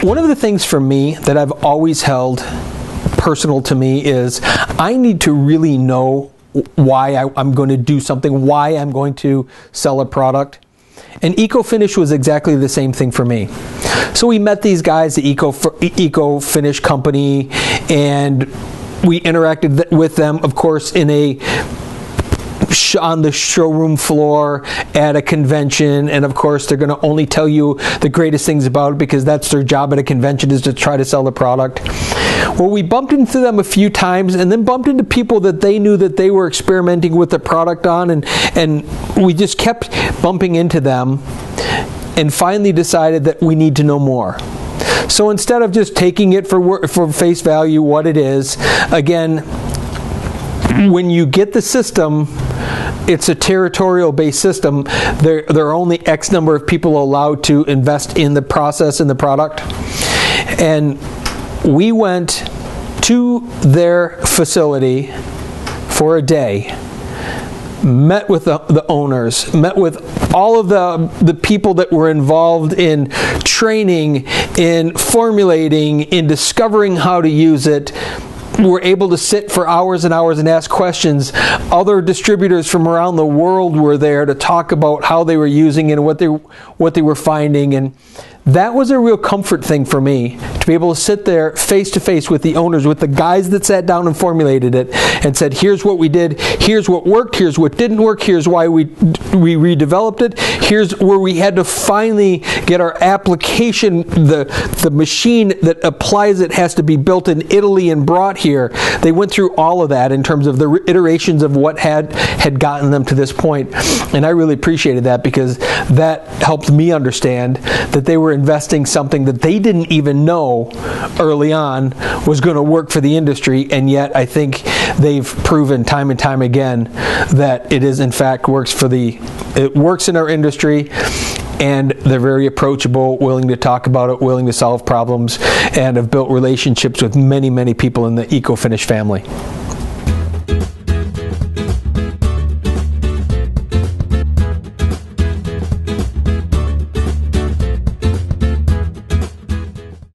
One of the things for me that I've always held personal to me is I need to really know why I'm going to do something, why I'm going to sell a product. And ecoFinish was exactly the same thing for me. So we met these guys, the ecoFinish company, and we interacted with them, of course, on the showroom floor at a convention, and of course they're going to only tell you the greatest things about it because that's their job at a convention, is to try to sell the product. Well, we bumped into them a few times and then bumped into people that they knew that they were experimenting with the product on, and we just kept bumping into them and finally decided that we need to know more. So instead of just taking it for face value what it is, again, when you get the system, it's a territorial-based system. There are only X number of people allowed to invest in the process, in the product. And we went to their facility for a day, met with the owners, met with all of the people that were involved in training, in formulating, in discovering how to use it. Were able to sit for hours and hours and ask questions. Other distributors from around the world were there to talk about how they were using it and what they were finding, and that was a real comfort thing for me, to be able to sit there face to face with the owners, with the guys that sat down and formulated it and said, here's what we did, here's what worked, here's what didn't work, here's why we redeveloped it, here's where we had to finally get our application, the machine that applies it has to be built in Italy and brought here. They went through all of that in terms of the iterations of what had gotten them to this point, and I really appreciated that because that helped me understand that they were investing something that they didn't even know early on was going to work for the industry, and yet I think they've proven time and time again that it is in fact it works in our industry, and they're very approachable, willing to talk about it, willing to solve problems, and have built relationships with many, many people in the ecoFinish family.